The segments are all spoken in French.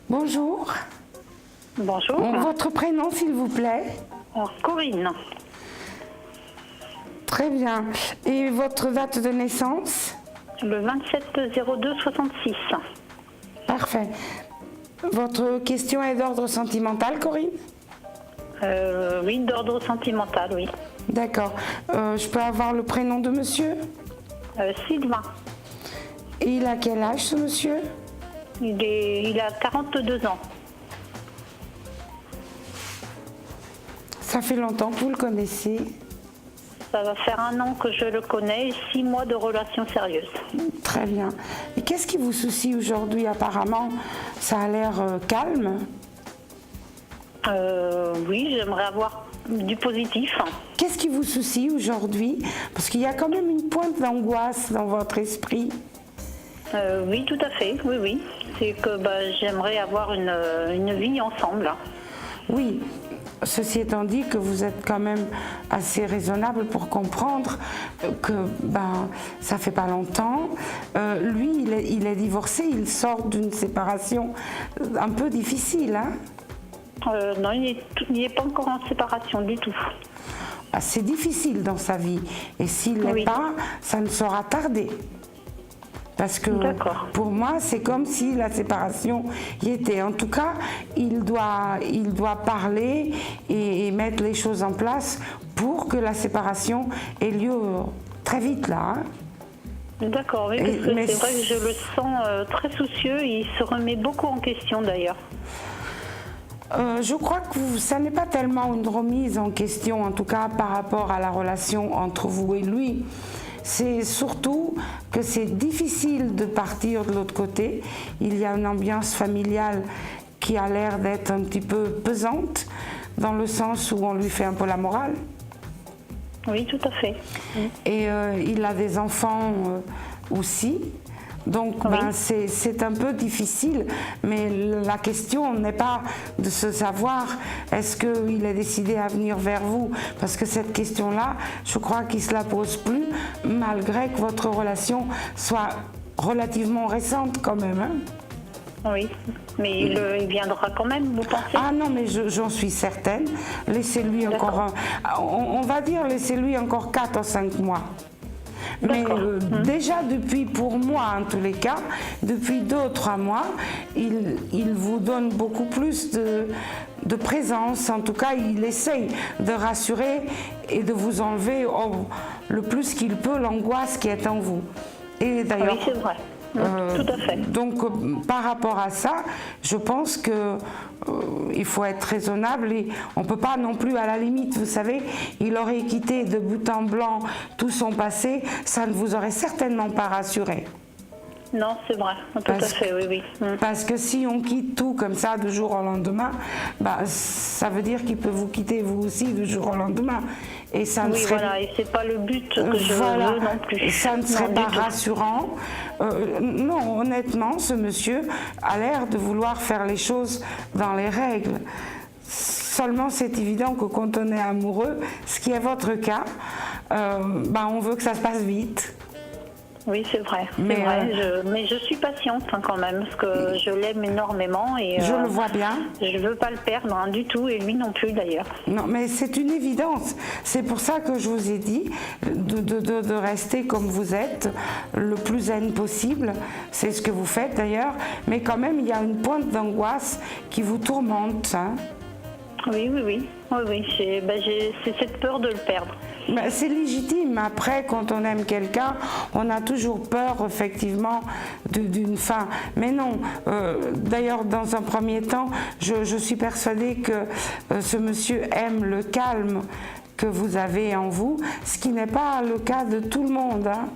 Bonjour. Bonjour. Votre prénom, s'il vous plaît? Alors, Corinne. Très bien. Et votre date de naissance? Le 27-02-66. Parfait. Votre question est d'ordre sentimental, Corinne? Oui, d'ordre sentimental, oui. D'accord. Je peux avoir le prénom de monsieur? Sylvain. Et il a quel âge, ce monsieur? Il a 42 ans. Ça fait longtemps que vous le connaissez? Ça va faire 1 an que je le connais et 6 mois de relation sérieuse. Très bien. Et qu'est-ce qui vous soucie aujourd'hui? Apparemment, ça a l'air calme. Oui, j'aimerais avoir du positif. Qu'est-ce qui vous soucie aujourd'hui? Parce qu'il y a quand même une pointe d'angoisse dans votre esprit. Oui, tout à fait, oui, oui. C'est que j'aimerais avoir une vie ensemble. Oui, ceci étant dit que vous êtes quand même assez raisonnable pour comprendre que ça fait pas longtemps. Lui, il est divorcé, il sort d'une séparation un peu difficile, hein? Non, il n'est pas encore en séparation du tout. C'est difficile dans sa vie et s'il n'est pas, ça ne sera tardé. Parce que pour moi, c'est comme si la séparation y était. En tout cas, il doit parler et mettre les choses en place pour que la séparation ait lieu très vite là. Hein. D'accord, oui, parce que c'est vrai que je le sens très soucieux. Il se remet beaucoup en question d'ailleurs. Je crois que ça n'est pas tellement une remise en question, en tout cas par rapport à la relation entre vous et lui. C'est surtout que c'est difficile de partir de l'autre côté. Il y a une ambiance familiale qui a l'air d'être un petit peu pesante, dans le sens où on lui fait un peu la morale. Oui, tout à fait. Et il a des enfants aussi. Donc c'est un peu difficile, mais la question n'est pas de se savoir est-ce qu'il est décidé à venir vers vous, parce que cette question-là, je crois qu'il ne se la pose plus, malgré que votre relation soit relativement récente quand même. Hein. Oui, mais il viendra quand même, vous pensez? Ah non, mais j'en suis certaine. Laissez-lui encore, on va dire, laissez-lui encore 4 ou 5 mois. Mais déjà depuis, pour moi en tous les cas, depuis 2 ou 3 mois, il vous donne beaucoup plus de présence. En tout cas, il essaye de rassurer et de vous enlever le plus qu'il peut l'angoisse qui est en vous. Et d'ailleurs, oui, c'est vrai. Tout à fait. Donc par rapport à ça, je pense que il faut être raisonnable et on ne peut pas non plus, à la limite, vous savez, il aurait quitté de but en blanc tout son passé, ça ne vous aurait certainement pas rassuré. Non, c'est vrai, tout à fait, oui. Parce que si on quitte tout comme ça du jour au lendemain, ça veut dire qu'il peut vous quitter vous aussi du jour au lendemain. Et ça ne serait... voilà, et c'est pas le but que je veux non plus. Ça ne serait pas rassurant. Non, honnêtement, ce monsieur a l'air de vouloir faire les choses dans les règles. Seulement, c'est évident que quand on est amoureux, ce qui est votre cas, on veut que ça se passe vite. Oui, c'est vrai. Mais je suis patiente quand même, parce que je l'aime énormément. Et, je le vois bien. Je ne veux pas le perdre du tout, et lui non plus d'ailleurs. Non, mais c'est une évidence. C'est pour ça que je vous ai dit de rester comme vous êtes, le plus zen possible. C'est ce que vous faites d'ailleurs. Mais quand même, il y a une pointe d'angoisse qui vous tourmente. Hein. Oui. C'est cette peur de le perdre. C'est légitime. Après, quand on aime quelqu'un, on a toujours peur, effectivement, d'une fin. Mais non. D'ailleurs, dans un premier temps, je suis persuadée que ce monsieur aime le calme que vous avez en vous, ce qui n'est pas le cas de tout le monde. Hein.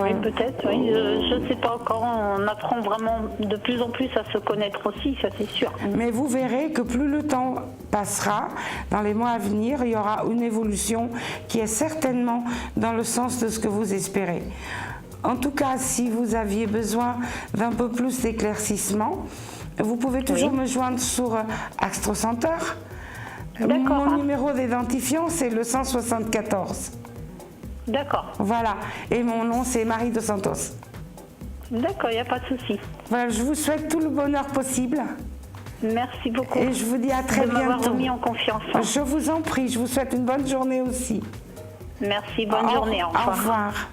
Oui, peut-être, oui. Je ne sais pas encore. On apprend vraiment de plus en plus à se connaître aussi, ça c'est sûr. Mais vous verrez que plus le temps passera, dans les mois à venir, il y aura une évolution qui est certainement dans le sens de ce que vous espérez. En tout cas, si vous aviez besoin d'un peu plus d'éclaircissement, vous pouvez toujours me joindre sur Astro Center. Mon numéro d'identifiant, c'est le 174. D'accord. Voilà. Et mon nom, c'est Marie Dos Santos. D'accord, il n'y a pas de souci. Voilà, je vous souhaite tout le bonheur possible. Merci beaucoup. Et je vous dis à très de m'avoir bientôt. remis en confiance. Je vous en prie, je vous souhaite une bonne journée aussi. Merci, bonne journée. Au revoir. Au revoir.